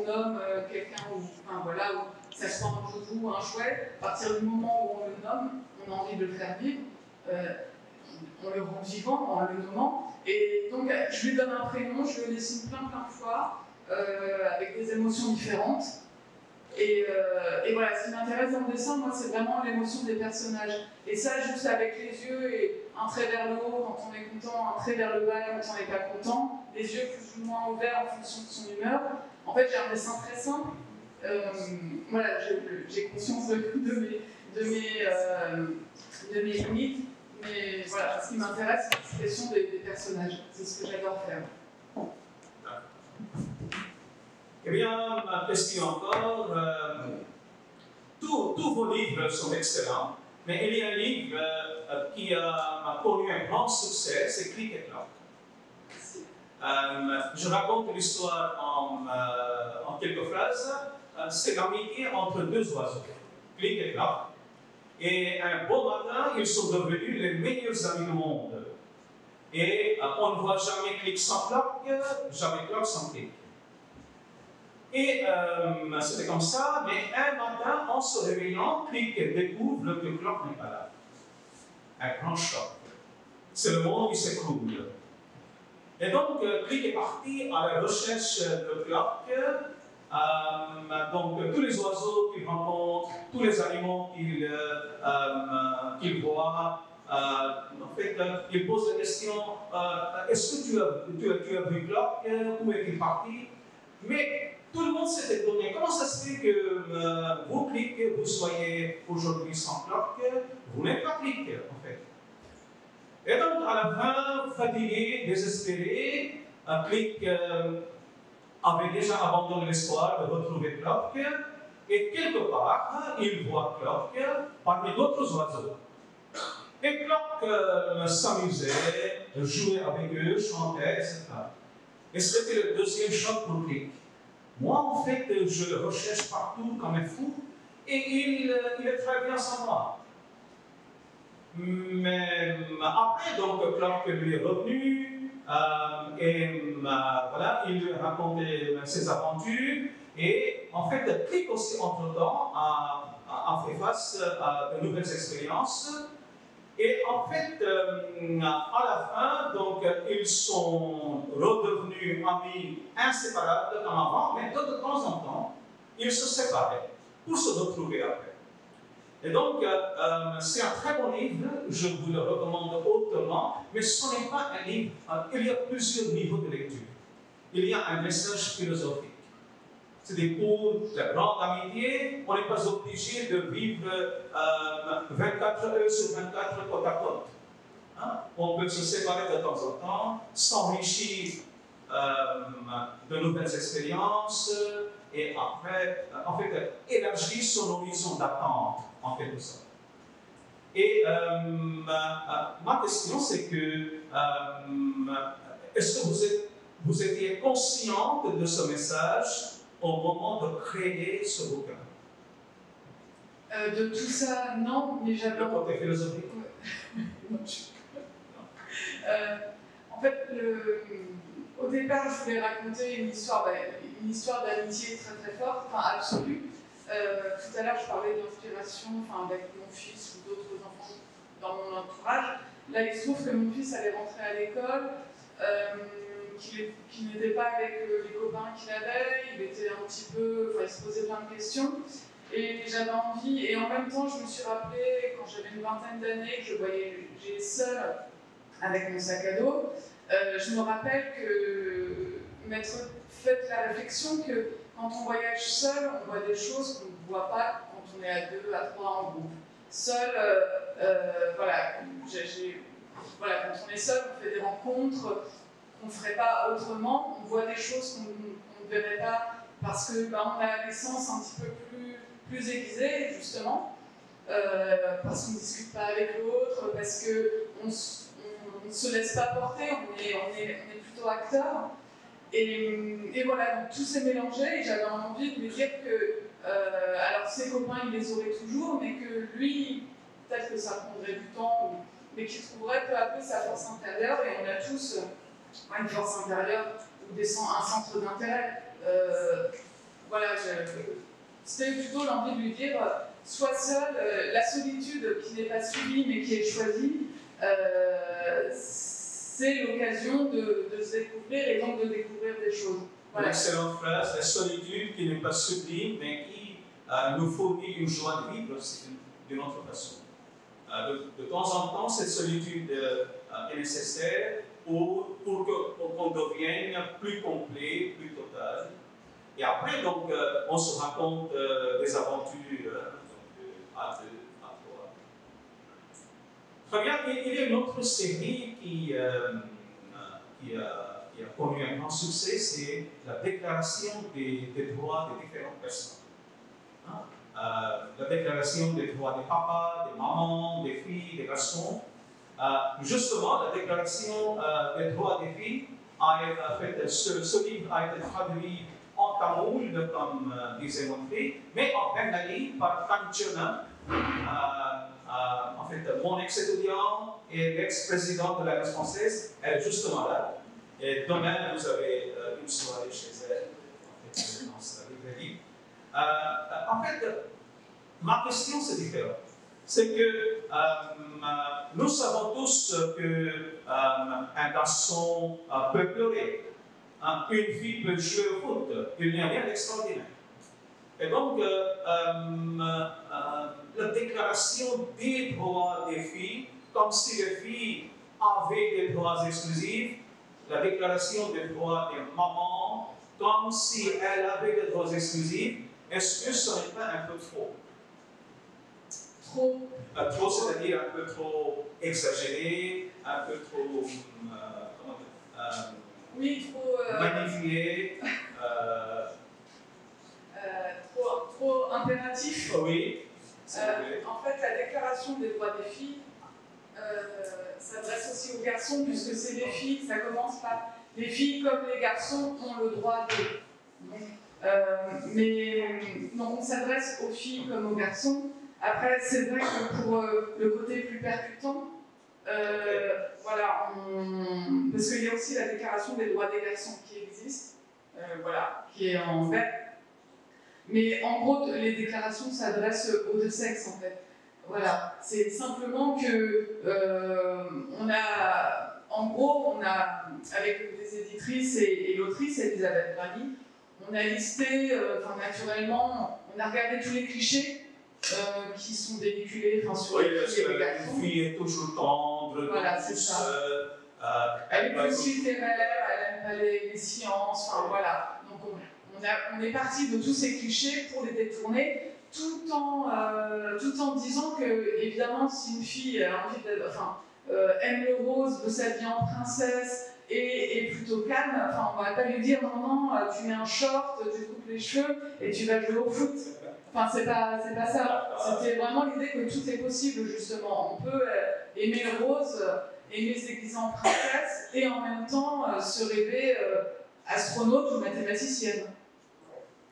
nomme quelqu'un, enfin voilà, ou ça soit un doudou ou un chouette, à partir du moment où on le nomme, on a envie de le faire vivre, on le rend vivant en le nommant. Et donc, je lui donne un prénom, je le dessine plein de fois, avec des émotions différentes. Et voilà, ce qui m'intéresse dans le dessin, moi, c'est vraiment l'émotion des personnages. Et ça, juste avec les yeux et un trait vers le haut quand on est content, un trait vers le bas quand on n'est pas content, les yeux plus ou moins ouverts en fonction de son humeur. En fait, j'ai un dessin très simple. Voilà, j'ai conscience de mes limites. Mais voilà, ce qui m'intéresse, c'est l'expression des personnages. C'est ce que j'adore faire. Eh bien, ma question encore. Tous vos livres sont excellents, mais il y a un livre qui a connu un grand succès, c'est Click et Clock. Je raconte l'histoire en quelques phrases. C'est l'amitié entre deux oiseaux, Click et Clock. Et un beau matin, ils sont devenus les meilleurs amis du monde. Et on ne voit jamais Click sans Clock, jamais Clock sans Click. Et c'était comme ça, mais un matin, en se réveillant, Click découvre que Clock n'est pas là. Un grand choc. C'est le monde qui s'écroule. Et donc, Click est parti à la recherche de Clock. Donc, tous les oiseaux qu'il rencontre, tous les animaux qu'il voit, en fait, il pose la question est-ce que tu as vu Clock? Où est-il parti? Mais tout le monde s'est étonné. Comment ça se fait que vous, Click, vous soyez aujourd'hui sans Clock? Vous n'êtes pas Click, en fait. Et donc, à la fin, fatigué, désespéré, Click avait déjà abandonné l'espoir de retrouver Clock, et quelque part, il voit Clock parmi d'autres oiseaux. Et Clock s'amusait, jouait avec eux, chantait, etc. Et c'était le deuxième choc pour Click. Moi, en fait, je le recherche partout comme un fou, et il est très bien sans moi. Mais après, donc, Clock lui est revenu, et voilà, il lui a raconté ses aventures, et en fait, Click aussi, entre-temps, a fait face à de nouvelles expériences. Et en fait, à la fin, donc, ils sont redevenus amis inséparables comme avant, mais de temps en temps, ils se séparaient pour se retrouver après. Et donc, c'est un très bon livre, je vous le recommande hautement, mais ce n'est pas un livre, il y a plusieurs niveaux de lecture. Il y a un message philosophique. C'est des cours de grande amitié, on n'est pas obligé de vivre 24 heures sur 24 côte à côte. Hein? On peut se séparer de temps en temps, s'enrichir de nouvelles expériences, et après, en fait, élargir son horizon d'attente, en quelque sorte. Et ma question, c'est que, est-ce que vous étiez consciente de ce message au moment de créer ce bouquin? De tout ça, non, mais j'avais... Le côté philosophique. En fait, au départ, je voulais raconter une histoire d'amitié très très forte, enfin absolue. Tout à l'heure, je parlais d'inspiration, avec mon fils ou d'autres enfants dans mon entourage. Là, il se trouve que mon fils allait rentrer à l'école, qu'il n'était pas avec les copains qu'il avait, il était un petit peu, il se posait plein de questions. Et j'avais envie, et en même temps, je me suis rappelé, quand j'avais une vingtaine d'années, que je voyageais seule avec mon sac à dos, je me rappelle que m'être fait la réflexion que quand on voyage seul, on voit des choses qu'on ne voit pas quand on est à 2, à 3 en groupe. Seul, voilà, quand on est seul, on fait des rencontres qu'on ne ferait pas autrement, on voit des choses qu'on ne verrait pas parce que on a les sens un petit peu plus aiguisés, justement, parce qu'on ne discute pas avec l'autre, parce qu'on ne se laisse pas porter, on est plutôt acteur. Et voilà, donc tout s'est mélangé et j'avais envie de lui dire que, alors ses copains, il les aurait toujours, mais que lui, peut-être que ça prendrait du temps, mais qu'il trouverait peu à peu sa force intérieure, et on a tous une force intérieure ou un centre d'intérêt. c'était plutôt l'envie de lui dire sois seul, la solitude qui n'est pas subie mais qui est choisie, c'est l'occasion de se découvrir et donc de découvrir des choses. Voilà. Une excellente phrase, la solitude qui n'est pas sublime mais qui nous fournit une joie de vivre d'une autre façon. De temps en temps, cette solitude est nécessaire pour qu'on devienne plus complet, plus total. Et après, donc, on se raconte des aventures à deux, à trois. Très bien, il y a une autre série qui a connu un grand succès, c'est la déclaration des droits des différentes personnes. La déclaration des droits des papas, des mamans, des filles, des garçons. Justement, la déclaration des droits des filles ce livre a été traduit en tamoul, comme disait mon fils, mais en bengali par Kanchana, en fait, mon ex-étudiant et l'ex-président de l'Alliance française, elle est justement là. Et demain, vous avez une soirée chez elle, en fait, dans sa librairie. En fait, ma question c'est différent. C'est que nous savons tous qu'un garçon peut pleurer, une fille peut jouer au foot, il n'y a rien d'extraordinaire. Et donc, la déclaration des droits des filles, comme si les filles avaient des droits exclusifs, la déclaration des droits des mamans, comme si elles avaient des droits exclusifs, est-ce que ce n'est pas un peu trop? Trop, c'est-à-dire un peu trop exagéré, un peu trop oui, trop magnifié, trop impératif. Oui. En fait, la déclaration des droits des filles s'adresse aussi aux garçons, puisque c'est les filles, ça commence par les filles comme les garçons ont le droit de. Mais donc on s'adresse aux filles comme aux garçons. Après, c'est vrai que pour le côté plus percutant, voilà, parce qu'il y a aussi la déclaration des droits des garçons qui existe, voilà, qui est en vert. Mais en gros, les déclarations s'adressent aux deux sexes, en fait. Voilà, c'est simplement que on a, avec les éditrices et l'autrice Elisabeth Brady, on a listé, naturellement, on a regardé tous les clichés qui sont véhiculés sur les filles et les garçons. Une fille est toujours tendre, voilà, c'est ça. Elle est plus littéraire, elle n'aime pas les sciences, enfin voilà. Donc on est parti de tous ces clichés pour les détourner, tout en disant que, évidemment, si une fille a envie aime le rose, veut s'habiller en princesse et est plutôt calme, on ne va pas lui dire non, tu mets un short, tu te coupes les cheveux et tu vas jouer au foot. C'est pas ça. C'était vraiment l'idée que tout est possible, justement. On peut aimer le rose, aimer se déguiser en princesse et en même temps se rêver astronaute ou mathématicienne.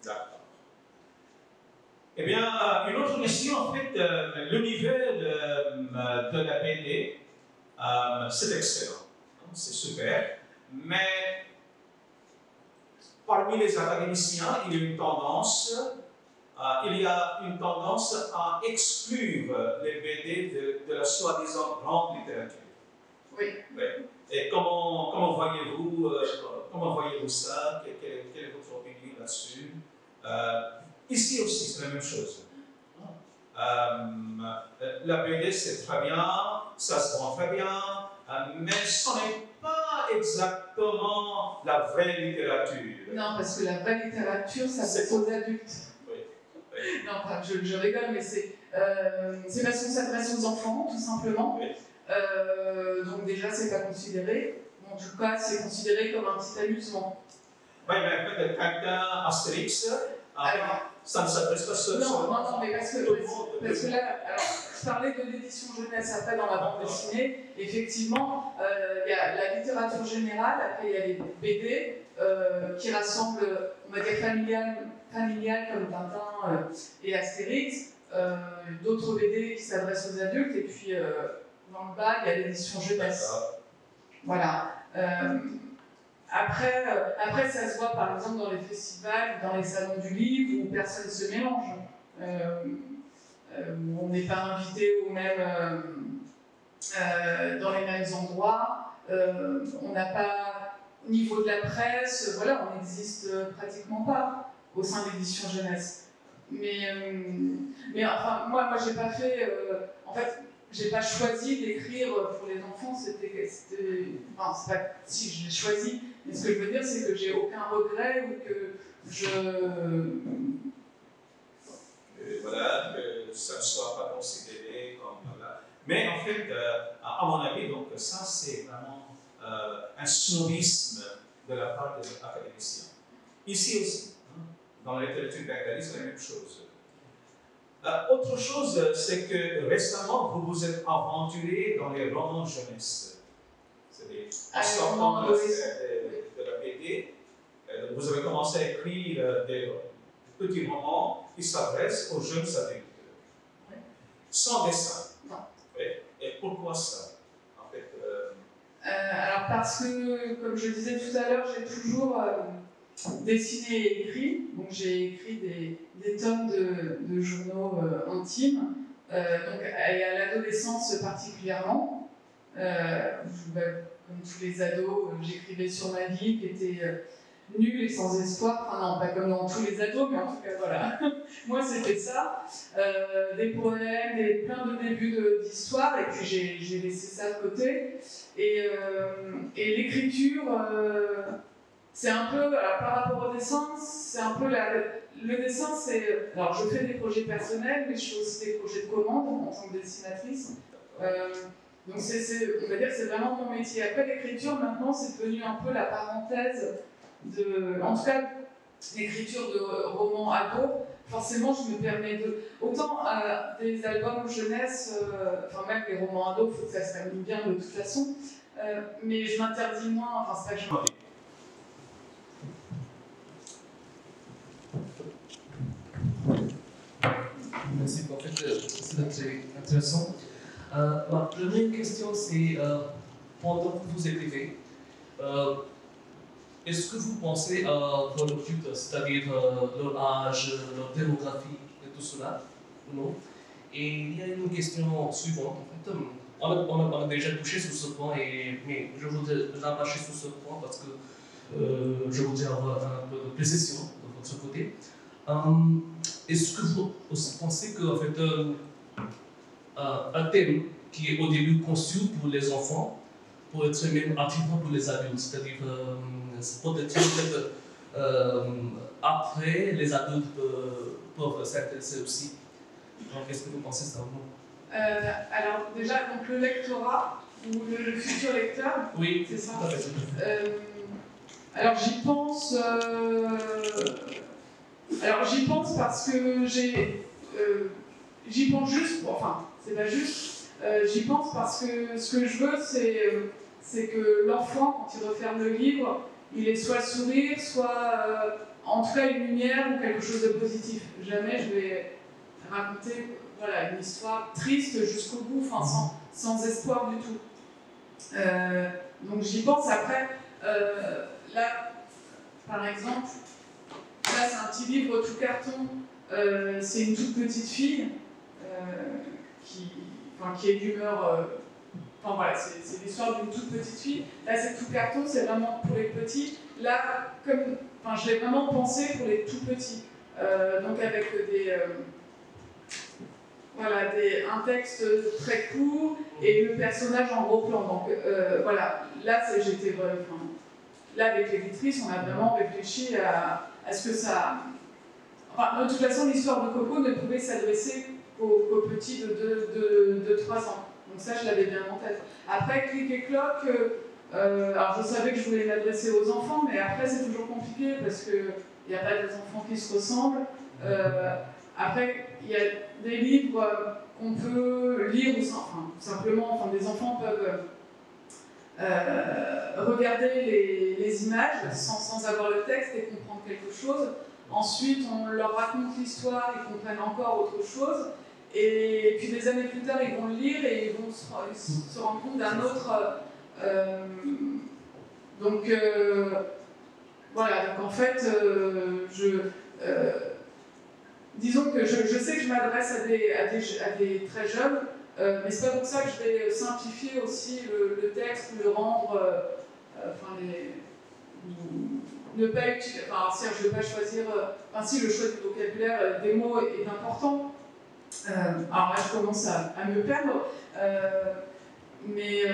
D'accord. Eh bien, une autre question, en fait, l'univers de la BD, c'est excellent, c'est super, mais parmi les académiciens, il y a une tendance à exclure les BD de la soi-disant grande littérature. Oui. Et comment voyez-vous ça? Quelle est votre opinion là-dessus? Ici aussi, c'est la même chose. La BD, c'est très bien, ça se vend très bien, mais ce n'est pas exactement la vraie littérature. Non, parce que la vraie littérature, ça s'adresse aux adultes. Oui. Non, je rigole, mais c'est parce qu'on s'adresse aux enfants, tout simplement. Oui. Donc déjà, c'est pas considéré. En tout cas, c'est considéré comme un petit amusement. Oui, mais en fait, Tintin, Astérix, ça ne s'adresse pas seulement. Non, mais parce que là, alors, je parlais de l'édition jeunesse après dans la bande dessinée. Effectivement, il y a la littérature générale, après il y a les BD qui rassemblent, on va dire, familiales comme Tintin et Astérix, d'autres BD qui s'adressent aux adultes, et puis dans le bas, il y a l'édition jeunesse. Voilà. Après, ça se voit par exemple dans les festivals, dans les salons du livre, où personne ne se mélange. On n'est pas invité dans les mêmes endroits. On n'a pas, au niveau de la presse, voilà, on n'existe pratiquement pas au sein de l'édition jeunesse. Mais enfin, moi j'ai pas fait. En fait, j'ai pas choisi d'écrire pour les enfants. Enfin, c'est pas si je l'ai choisi. Mais ce que je veux dire, c'est que j'ai aucun regret ou que voilà, que ça ne soit pas considéré comme. Voilà. Mais en fait, à mon avis, donc, ça c'est vraiment un snobisme de la part des académiciens. Ici aussi, hein, dans la littérature bengali, c'est la même chose. Autre chose, c'est que récemment, vous vous êtes aventuré dans les romans jeunesse. C'est-à-dire, en sortant de la BD, vous avez commencé à écrire des petits romans qui s'adressent aux jeunes adultes. Oui. Sans dessin. Non. Oui. Et pourquoi ça, en fait alors parce que, comme je disais tout à l'heure, j'ai toujours dessiné et écrit. Donc j'ai écrit des tomes de journaux intimes, et à l'adolescence particulièrement. Comme tous les ados, j'écrivais sur ma vie qui était nulle et sans espoir. Enfin non, pas comme dans tous les ados, mais en tout cas voilà. Moi c'était ça. Des poèmes, plein de débuts d'histoire, et puis j'ai laissé ça de côté. Et l'écriture, c'est un peu, alors, par rapport au dessin, c'est un peu le dessin, c'est. Alors je fais des projets personnels, mais je fais aussi des projets de commande en tant que dessinatrice. Donc on va dire que c'est vraiment mon métier. Après l'écriture, maintenant, c'est devenu un peu la parenthèse en tout cas, l'écriture de romans ados. Forcément, je me permets de. Autant des albums jeunesse, enfin même les romans ados, il faut que ça se termine bien de toute façon. Mais je m'interdis moins. Enfin, c'est pas que je m'interdis. Merci, en fait, c'est très intéressant. Ma première question, c'est pendant que vous écrivez, est-ce que vous pensez à votre culte, c'est-à-dire leur âge, leur démographie et tout cela, ou non? Et il y a une question suivante. En fait, on a déjà touché sur ce point, mais je voudrais rabâcher sur ce point parce que je voudrais avoir un peu de précision de votre côté. Est-ce que vous aussi pensez qu'en fait, un thème qui est au début conçu pour les enfants peut être même attirant pour les adultes, c'est-à-dire peut-être après les adultes peuvent s'intéresser aussi. Donc, qu'est-ce que vous pensez de ça ou non? Alors déjà, donc le lectorat ou le futur lecteur, oui, c'est ça. Tout à fait. Alors j'y pense. Alors j'y pense parce que j'y pense juste. Enfin, c'est pas juste. J'y pense parce que ce que je veux, c'est que l'enfant, quand il referme le livre, il ait soit le sourire, soit en tout cas une lumière ou quelque chose de positif. Jamais je vais raconter une histoire triste jusqu'au bout, enfin, sans espoir du tout. Donc j'y pense. Après, là, par exemple, là c'est un petit livre tout carton, c'est une toute petite fille qui est d'humeur. Enfin voilà, c'est l'histoire d'une toute petite fille. Là c'est tout carton, c'est vraiment pour les petits. Là, je l'ai vraiment pensé pour les tout petits. Donc avec un texte très court et le personnage en gros plan. Donc voilà, là j'étais vraiment. Là avec l'éditrice, on a vraiment réfléchi à ce que ça. Enfin, de toute façon, l'histoire de Coco ne pouvait s'adresser qu'aux petits de 3 ans. Donc ça, je l'avais bien en tête. Après, Clic et Cloc, alors je savais que je voulais m'adresser aux enfants, mais après c'est toujours compliqué parce qu'il n'y a pas des enfants qui se ressemblent. Après, il y a des livres qu'on peut lire, ou simplement, des enfants peuvent regarder les images sans avoir le texte et comprendre quelque chose. Ensuite, on leur raconte l'histoire, ils comprennent encore autre chose. Et puis des années plus tard, ils vont le lire et ils vont se rendre compte d'un autre Donc voilà, donc en fait, disons que je sais que je m'adresse à des très jeunes, mais c'est pas pour ça que je vais simplifier aussi le texte, le rendre, ne pas utiliser, si je ne vais pas choisir, si le choix du vocabulaire des mots est important. Alors là, je commence à me perdre, mais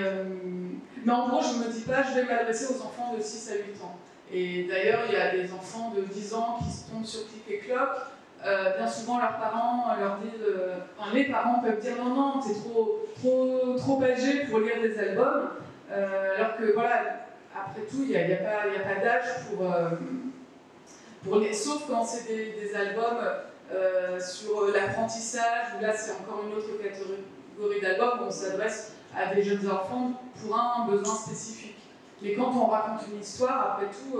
en gros, je ne me dis pas, je vais m'adresser aux enfants de 6 à 8 ans. Et d'ailleurs, il y a des enfants de 10 ans qui se tombent sur Clic et Cloc. Bien souvent, leurs parents leur disent, les parents peuvent dire non, t'es trop âgé pour lire des albums, alors que voilà, après tout, il n'y a pas d'âge pour lire, sauf quand c'est des albums sur l'apprentissage, où là c'est encore une autre catégorie d'albums où on s'adresse à des jeunes enfants pour un besoin spécifique. Mais quand on raconte une histoire, après tout,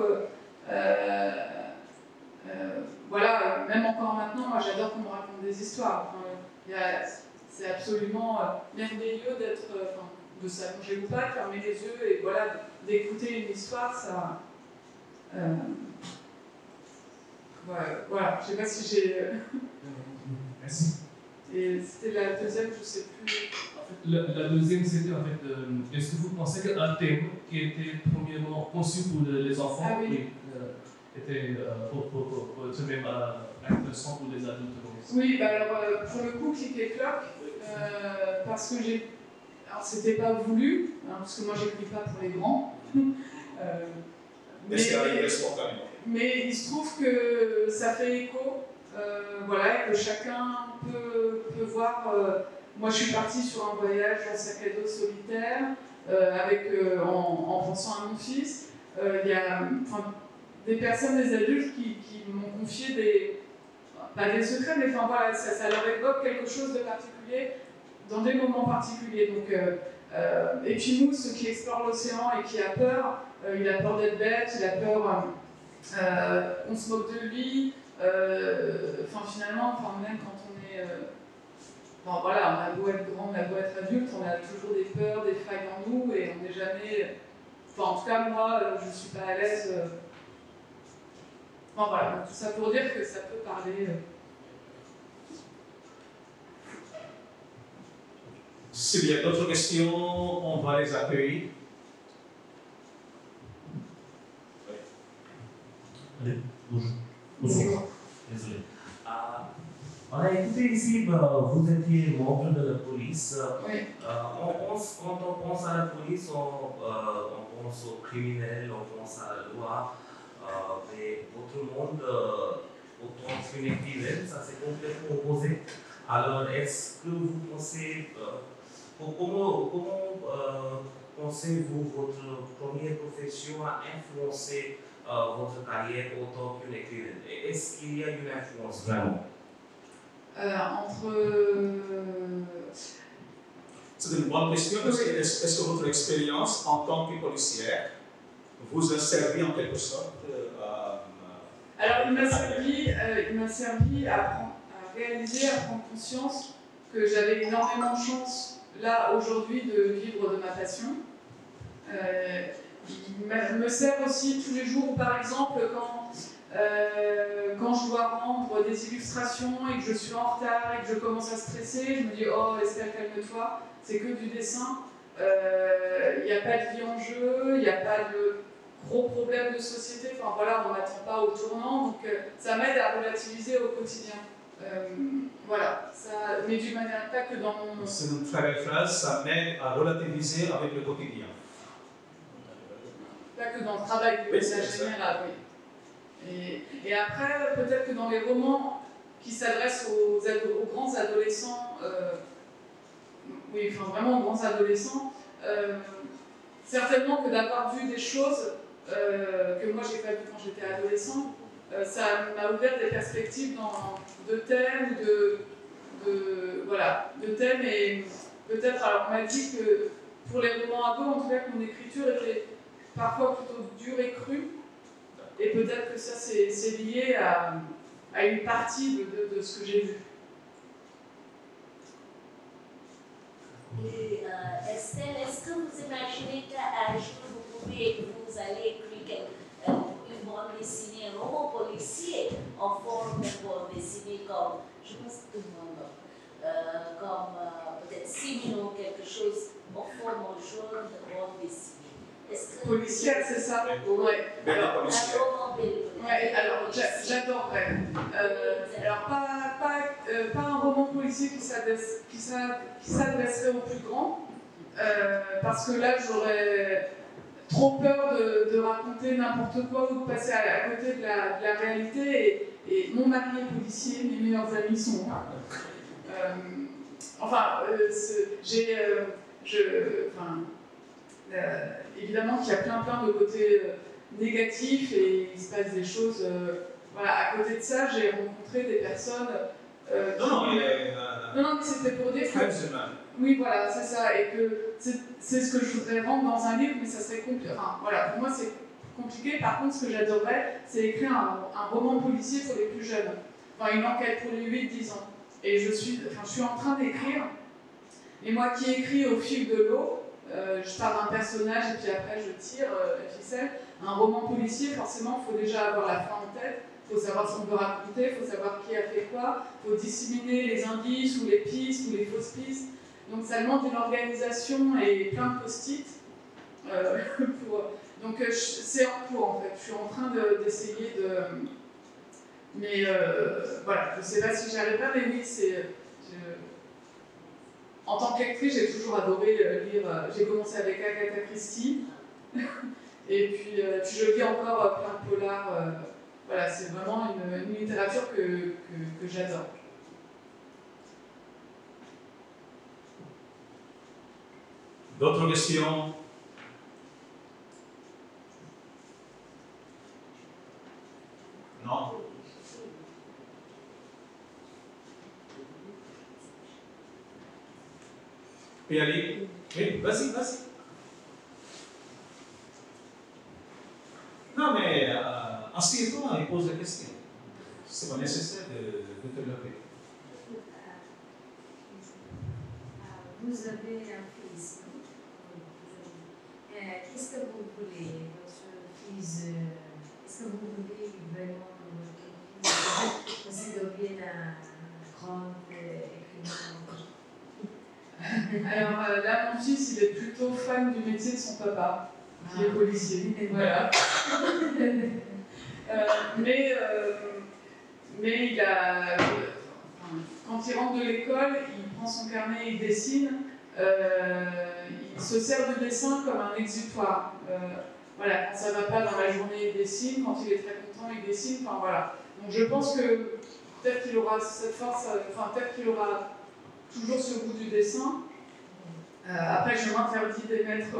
voilà, même encore maintenant, moi j'adore qu'on me raconte des histoires. C'est absolument merveilleux d'être, de s'allonger ou pas, de fermer les yeux et voilà, d'écouter une histoire, ça. Voilà, je sais pas si j'ai. Merci. Et c'était la deuxième, je sais plus. La deuxième, c'était en fait, est-ce que vous pensez qu'un thème qui était premièrement conçu pour les enfants était pour être même intéressant pour les adultes? Oui, alors pour le coup, Clic et Cloc, parce que alors c'était pas voulu, parce que moi j'écris pas pour les grands. Mais il se trouve que ça fait écho, voilà, et que chacun peut voir. Moi, je suis partie sur un voyage en sac à dos solitaire, en pensant à mon fils. Il y a des personnes, des adultes qui m'ont confié pas des secrets, mais voilà, ça leur évoque quelque chose de particulier dans des moments particuliers. Donc, et puis Mousse, qui explore l'océan et qui a peur, il a peur d'être bête, il a peur on se moque de lui. Finalement, même quand on est... voilà, on a beau être grand, on a beau être adulte, on a toujours des peurs, des failles en nous, et on n'est jamais... en tout cas, moi, je ne suis pas à l'aise... voilà, tout ça pour dire que ça peut parler... S'il y a d'autres questions, on va les accueillir. Bonjour. Désolé. On a écouté ici, vous étiez membre de la police. Oui. Quand on pense à la police, on pense aux criminels, on pense à la loi. Mais votre monde, autant qu'une écrivaine, ça c'est complètement opposé. Alors, est-ce que vous pensez, comment pensez-vous votre première profession a influencé votre carrière autant qu'une écrivaine? Est-ce qu'il y a une influence vraiment? C'est une bonne question. Est-ce que votre expérience en tant que policière vous a servi en quelque sorte Alors, il m'a servi à réaliser, à prendre conscience que j'avais énormément de chance, là, aujourd'hui, de vivre de ma passion. Il me sert aussi tous les jours, par exemple, quand je dois rendre des illustrations et que je suis en retard et que je commence à stresser, je me dis « Oh, Estelle, calme-toi, c'est que du dessin. Il n'y a pas de vie en jeu, il n'y a pas de gros problèmes de société. Enfin voilà, on n'attend pas au tournant. Donc ça m'aide à relativiser au quotidien. Voilà, ça, mais d'une manière pas que dans mon... C'est une très belle phrase, ça m'aide à relativiser avec le quotidien. Pas que dans le travail du message général, oui. Et après, peut-être que dans les romans qui s'adressent aux grands adolescents, oui, enfin vraiment aux grands adolescents, certainement que d'avoir vu des choses que moi j'ai pas vues quand j'étais adolescent, ça m'a ouvert des perspectives de thèmes, de thèmes, et peut-être, alors on m'a dit que pour les romans ados, en tout cas, que mon écriture était parfois plutôt dure et crue, et peut-être que ça c'est lié à une partie de ce que j'ai vu. Et Estelle, est-ce que vous imaginez qu'un jour vous allez sinon quelque chose au fond mon jaune de bande dessinée. Policière, c'est ça? Ouais. Bella Un policière. roman Ouais, alors j'adorerais. Alors pas un roman policier qui s'adresserait aux plus grands, parce que là j'aurais trop peur de raconter n'importe quoi ou de passer à côté de la réalité. Et mon mari est policier, mes meilleurs amis sont. Évidemment qu'il y a plein de côtés négatifs et il se passe des choses. Voilà, à côté de ça, j'ai rencontré des personnes. Non, Non, mais c'était pour dire que. Frenchman. Oui, voilà, c'est ça. Et que c'est ce que je voudrais rendre dans un livre, mais ça serait compliqué. Enfin, voilà, pour moi, c'est compliqué. Par contre, ce que j'adorerais, c'est écrire un roman policier pour les plus jeunes. Enfin, une enquête pour les 8-10 ans. Et je suis en train d'écrire. Et moi qui écris au fil de l'eau, je pars d'un personnage et puis après je tire la ficelle. Un roman policier, forcément, il faut déjà avoir la fin en tête. Il faut savoir ce qu'on veut raconter, il faut savoir qui a fait quoi, il faut disséminer les indices ou les pistes ou les fausses pistes. Donc ça demande une organisation et plein de post-it. Donc c'est en cours en fait. Je suis en train d'essayer de. Mais voilà, je ne sais pas si j'y arriverai, mais oui, en tant qu'actrice, j'ai toujours adoré lire. J'ai commencé avec Agatha Christie, et puis je lis encore plein de polars. Voilà, c'est vraiment une littérature que j'adore. D'autres questions? Non? Puis aller? Oui, vas-y. Non, mais assieds-toi et pose la question. C'est pas nécessaire de te lever. Vous avez un fils, non? Qu'est-ce que vous voulez, votre fils? Est-ce que vous voulez vraiment que votre fils devienne un grand écrivain? Alors là, mon fils, il est plutôt fan du métier de son papa, qui est policier. Voilà. Mais il a. Quand il rentre de l'école, il prend son carnet, il dessine. Il se sert du dessin comme un exutoire. Voilà, quand ça ne va pas dans la journée, il dessine. Quand il est très content, il dessine. Enfin voilà. Donc je pense que peut-être qu'il aura cette force, peut-être qu'il aura toujours ce goût du dessin. Après, je m'interdis d'émettre.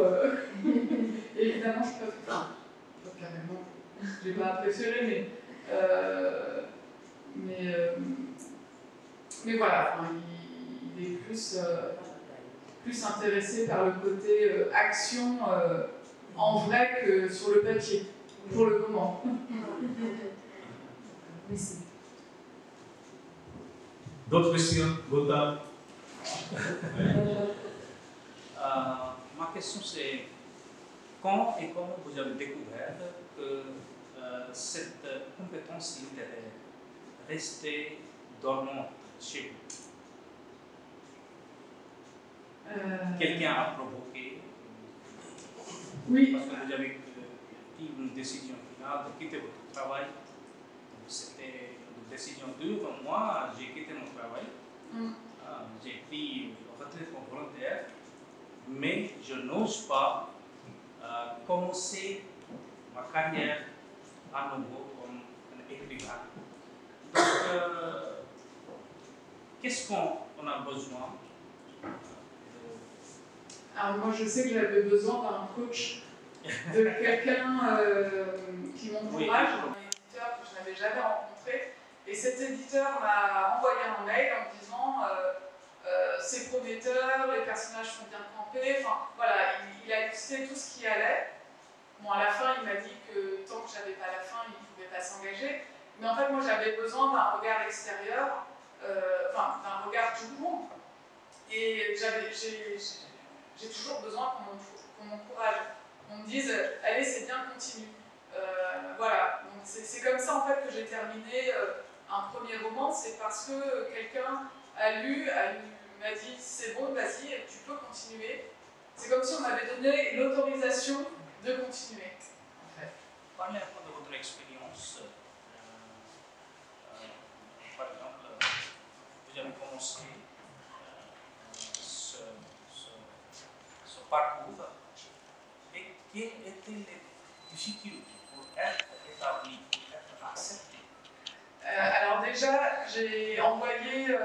Évidemment, je préfère. Enfin, carrément. Je n'ai pas préféré, mais voilà. Enfin, il est plus intéressé par le côté action en vrai que sur le papier, pour le moment. Merci. D'autres questions? Gautam? Ma question c'est quand et comment vous avez découvert que cette compétence littéraire restait dormante chez vous? Quelqu'un a provoqué? Oui. Parce que vous avez pris une décision finale de quitter votre travail. C'était une décision dure. Moi, j'ai quitté mon travail. J'ai pris une retraite volontaire, mais je n'ose pas commencer ma carrière à nouveau comme un écrivain. Donc, qu'est-ce qu'on a besoin Alors moi, je sais que j'avais besoin d'un coach, de quelqu'un qui m'encourage, un éditeur que je n'avais jamais rencontré. Et cet éditeur m'a envoyé un mail en me disant c'est prometteur, les personnages sont bien campés. Enfin, voilà, il a listé tout ce qui allait. Bon, à la fin, il m'a dit que tant que j'avais pas la fin, il ne pouvait pas s'engager. Mais en fait, moi, j'avais besoin d'un regard extérieur, d'un regard tout court. Et j'ai toujours besoin qu'on m'encourage, qu'on me dise allez, c'est bien, continue. Voilà, donc c'est comme ça en fait que j'ai terminé un premier roman, c'est parce que quelqu'un a lu, m'a dit c'est bon, vas-y, tu peux continuer. C'est comme si on m'avait donné l'autorisation de continuer, en fait. Parlez un peu de votre expérience. Par exemple, vous avez commencé ce parcours. Et quelles étaient les difficultés pour être établi, pour être accepté? Alors déjà, j'ai envoyé,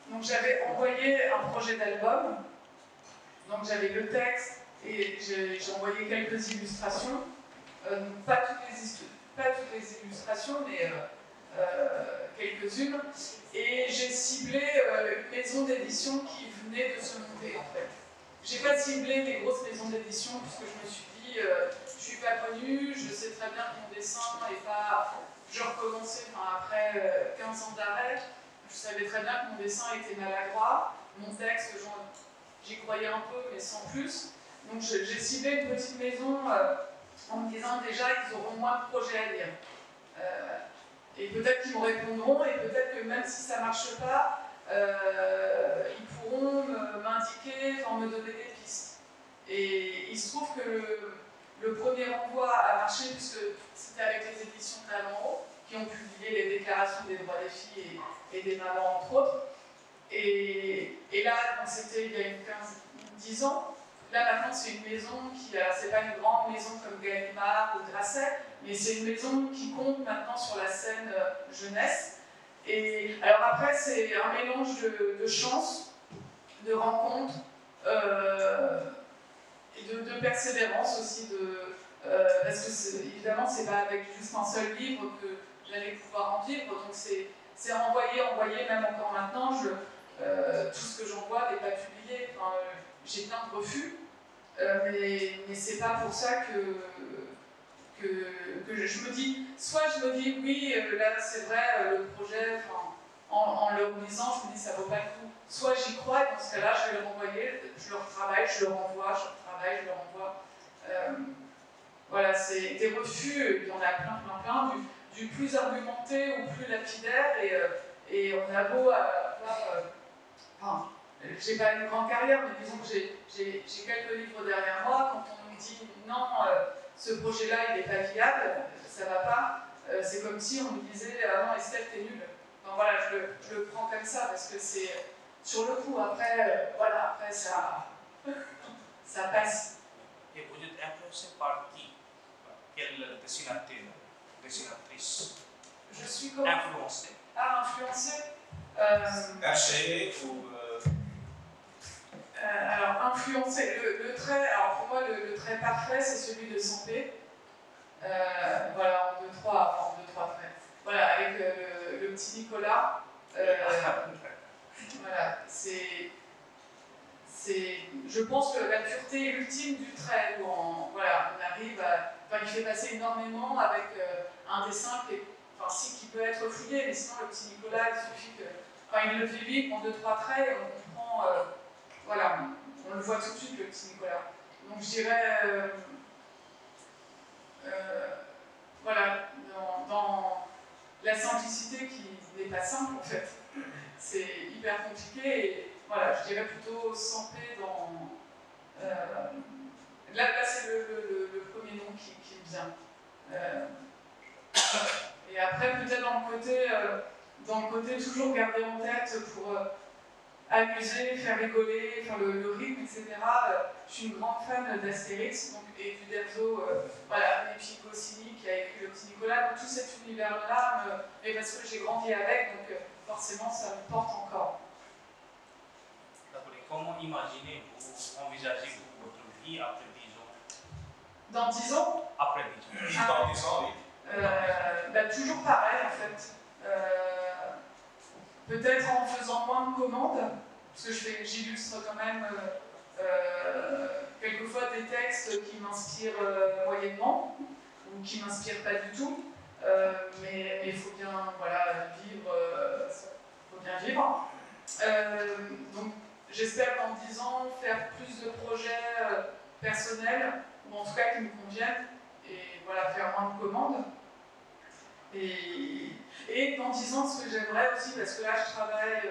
donc j'avais envoyé un projet d'album, donc j'avais le texte et j'ai envoyé quelques illustrations, pas toutes les illustrations, mais quelques-unes, et j'ai ciblé une maison d'édition qui venait de se monter en fait. J'ai pas ciblé les grosses maisons d'édition puisque je me suis dit, je suis pas connue, je sais très bien que mon dessin n'est pas... Je recommençais après 15 ans d'arrêt, je savais très bien que mon dessin était maladroit, mon texte, j'y croyais un peu mais sans plus. Donc j'ai ciblé une petite maison en me disant déjà ils auront moins de projets à lire. Et peut-être qu'ils me répondront et peut-être que même si ça ne marche pas, ils pourront m'indiquer, me donner des pistes. Et il se trouve que le premier envoi a marché puisque c'était avec les éditions Talent qui ont publié les déclarations des droits des filles et des mamans entre autres. Et là, c'était il y a 10 ans. Là maintenant c'est une maison qui, c'est pas une grande maison comme Gallimard ou Grasset, mais c'est une maison qui compte maintenant sur la scène jeunesse. Et alors après c'est un mélange de chance, de rencontres, et de persévérance aussi, parce que évidemment c'est pas avec juste un seul livre que j'allais pouvoir en vivre, donc c'est envoyer, même encore maintenant, tout ce que j'envoie n'est pas publié, j'ai plein de refus, mais c'est pas pour ça que je me dis, soit je me dis oui, là c'est vrai, le projet, en le lisant, je me dis ça vaut pas le coup. Soit j'y crois, et dans ce cas-là, je vais le renvoyer, je le retravaille, je le renvoie, je retravaille, je le renvoie. Voilà, c'est des refus, il y en a plein, du plus argumenté au plus lapidaire, et on a beau avoir. J'ai pas une grande carrière, mais disons que j'ai quelques livres derrière moi. Quand on me dit non, ce projet-là il n'est pas viable, ça va pas, c'est comme si on me disait ah non, Estelle, t'es nulle. Donc voilà, je le prends comme ça parce que c'est sur le coup. Après, après ça passe. Et vous êtes influencé par qui? Quelle dessinatrice? Je suis comment? Influencé. Ah, influencé. Caché ou. Alors, influencer, le trait, alors pour moi, le trait parfait, c'est celui de Sampé. Voilà, en deux, trois traits. Voilà, avec le petit Nicolas. Voilà, je pense que la pureté ultime du trait, où on arrive à. Enfin, il fait passer énormément avec un dessin qui peut être fouillé, mais sinon, le petit Nicolas, il suffit que. Il le fait vite, en deux, trois traits, et on comprend. Voilà, on le voit tout de suite, le petit Nicolas. Donc je dirais, voilà, dans la simplicité qui n'est pas simple en fait. C'est hyper compliqué et voilà, je dirais plutôt Sampé dans... là c'est le premier nom qui me vient. Et après, peut-être dans le côté toujours garder en tête pour... amuser, faire rigoler, le rythme, etc. Je suis une grande fan d'Astérix et du Derzo, et puis Goscinny qui a écrit Le Petit Nicolas. Donc tout cet univers-là, et parce que j'ai grandi avec, donc forcément ça me porte encore. D'accord. Et comment imaginez-vous, envisagez-vous votre vie après 10 ans? Dans 10 ans? Après 10 ans. Dans 10 ans, oui. Toujours pareil en fait. Peut-être en faisant moins de commandes, parce que j'illustre quand même quelquefois des textes qui m'inspirent moyennement, ou qui ne m'inspirent pas du tout, mais il faut bien vivre. Faut bien vivre. Donc j'espère qu'en 10 ans faire plus de projets personnels, ou en tout cas qui me conviennent, et faire moins de commandes. Et dans 10 ans, ce que j'aimerais aussi, parce que là je travaille,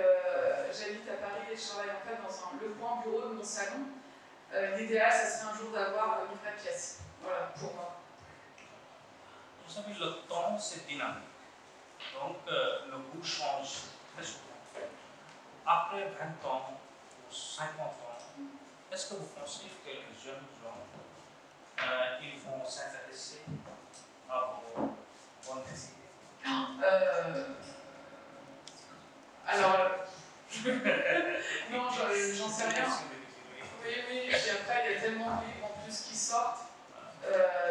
j'habite à Paris et je travaille en fait dans le coin bureau de mon salon, l'idéal, ça serait un jour d'avoir une vraie pièce. Voilà, pour moi. Vous savez, le temps, c'est dynamique. Donc, le goût change très souvent. Après 20 ans ou 50 ans, est-ce que vous pensez que les jeunes gens, ils vont s'intéresser à vos bonnes idées? Alors, non, j'en sais rien. Oui, puis après, il y a tellement de livres en plus qui sortent.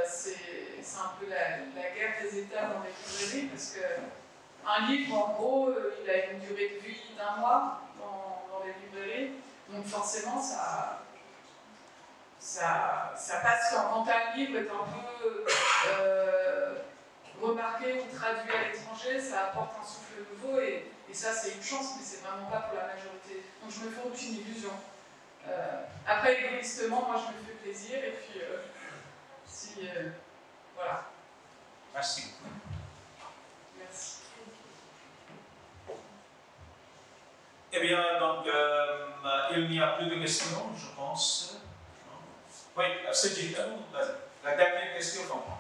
C'est un peu la guerre des états dans les librairies, parce qu'un livre, en gros, il a une durée de vie d'1 mois dans les librairies. Donc forcément, ça passe. Quand un livre est un peu remarqué ou traduit à l'étranger, ça apporte un souffle nouveau, et ça, c'est une chance, mais c'est vraiment pas pour la majorité. Donc je me fais aucune illusion. Après, égoïstement, moi je me fais plaisir, et puis voilà. Merci. Merci. Eh bien, donc, il n'y a plus de questions, je pense. Oui, c'est Gilles, la dernière question pour moi.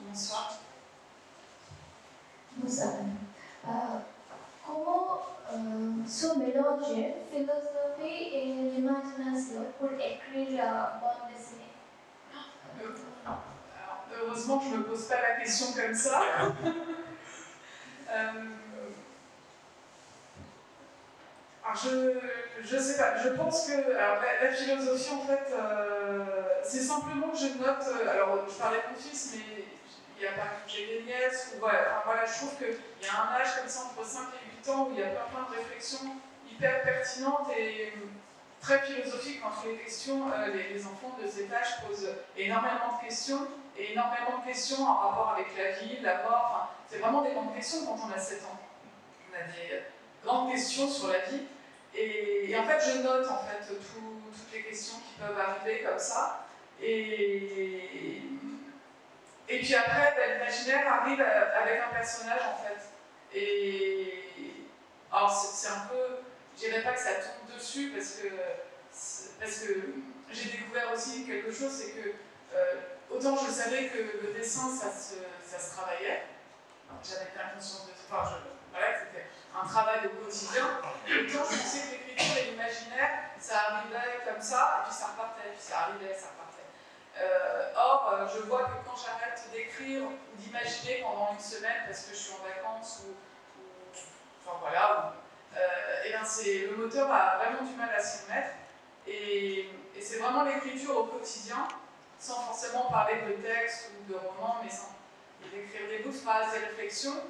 Bonsoir. Bonsoir. Comment se mélanger philosophie et l'imagination pour écrire la bande dessinée? Alors, heureusement que je ne me pose pas la question comme ça. Alors je sais pas, je pense que la philosophie, en fait, c'est simplement que je note. Alors, je parlais de mon fils, mais il y a pas que j'ai des nièces, ou voilà, je trouve qu'il y a un âge comme ça, entre 5 et 8 ans, où il y a plein de réflexions hyper pertinentes et très philosophiques entre les questions. Les enfants de cet âge posent énormément de questions, et énormément de questions en rapport avec la vie, la mort. Enfin, c'est vraiment des grandes questions quand on a 7 ans. On a des grandes questions sur la vie. Et en fait, je note en fait toutes les questions qui peuvent arriver comme ça. Et puis après, l'imaginaire arrive avec un personnage en fait. Alors c'est un peu, je dirais pas que ça tombe dessus, parce que j'ai découvert aussi quelque chose, c'est que autant je savais que le dessin ça se travaillait, j'avais bien conscience de ça, voilà, c'était un travail au quotidien, autant je pensais que l'écriture et l'imaginaire ça arrivait comme ça, et puis ça repartait, puis ça arrivait, ça repartait. Or, je vois que quand j'arrête d'écrire ou d'imaginer pendant une semaine parce que je suis en vacances enfin voilà, et bien le moteur a vraiment du mal à s'y remettre, et c'est vraiment l'écriture au quotidien, sans forcément parler de texte ou de roman, mais d'écrire des bouts de phrases, des réflexions,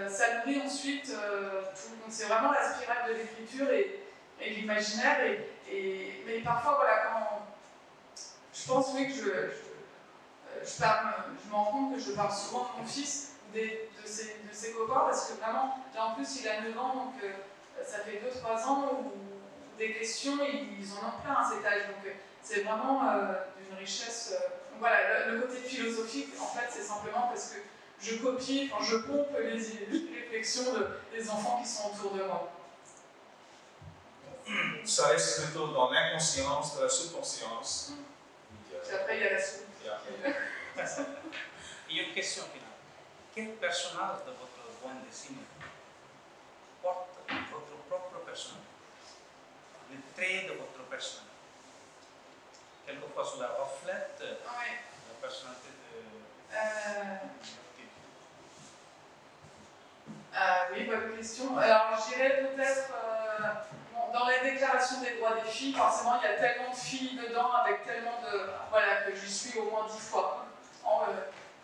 ça nourrit ensuite tout. Donc c'est vraiment la spirale de l'écriture et de l'imaginaire, mais parfois voilà, quand je pense oui que je me rends compte que je parle souvent de mon fils, de ses copains, parce que vraiment, là en plus il a 9 ans, donc ça fait 2-3 ans où des questions, ils en ont plein à cet âge, donc c'est vraiment d'une richesse. Donc voilà, le côté philosophique, en fait, c'est simplement parce que je copie, enfin je pompe les réflexions des enfants qui sont autour de moi. Ça reste plutôt dans l'inconscience, de la subconscience. Et après, il y a la soupe. Il y a une question finale. Quel personnage de votre bande dessinée porte votre propre personnage? Les traits de votre personnage? Quelquefois, cela reflète la personnalité de... Oui, bonne question. Alors, je dirais peut-être, dans la déclaration des droits des filles, forcément, il y a tellement de filles dedans, avec tellement de... Voilà, que j'y suis au moins 10 fois.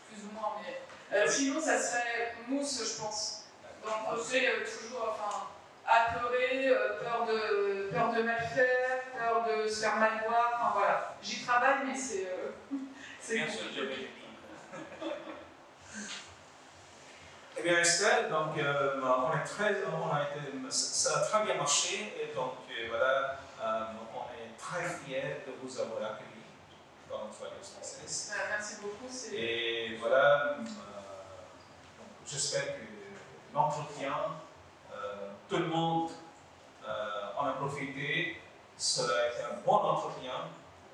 Plus ou moins, mais... sinon, ça serait Mousse, je pense. Donc, j'ai toujours, enfin, apeuré, peur de mal faire, peur de se faire mal voir, enfin voilà. J'y travaille, mais c'est... Bien sûr, je vais. Eh bien, Estelle, donc, ça a très bien marché, et donc voilà, on est très fiers de vous avoir accueilli dans notre Alliance française. Merci beaucoup. Et voilà, j'espère que l'entretien, tout le monde en a profité. Cela a été un bon entretien,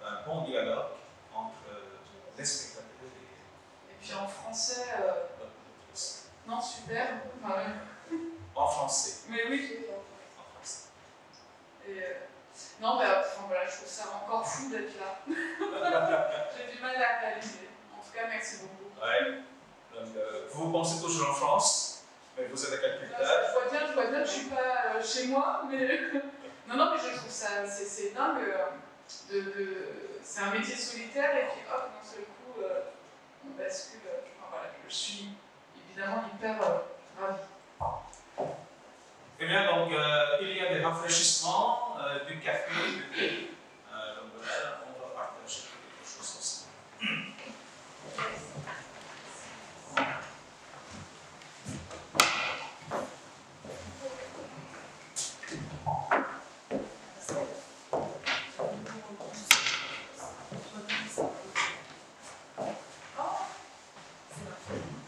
un bon dialogue entre les spectateurs et puis en français, non, super. en français. Mais oui. En français. Et, non, mais enfin, voilà, je trouve ça encore fou d'être là. J'ai du mal à réaliser. En tout cas, merci beaucoup. Ouais. Donc, vous pensez toujours en France, mais vous êtes à Calcutta. Je vois bien que je ne suis pas chez moi, mais non, mais je trouve ça, c'est dingue. C'est un métier solitaire et puis hop, d'un seul coup, on bascule. Enfin, voilà, je suis évidemment hyper ravie. Eh bien, donc, il y a des rafraîchissements, du café, du thé. Donc, voilà, on va partager quelque chose ensemble.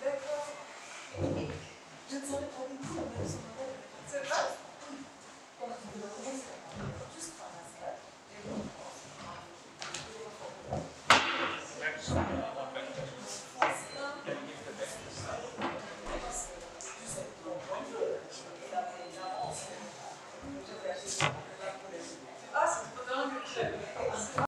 D'accord. Je ne savais pas.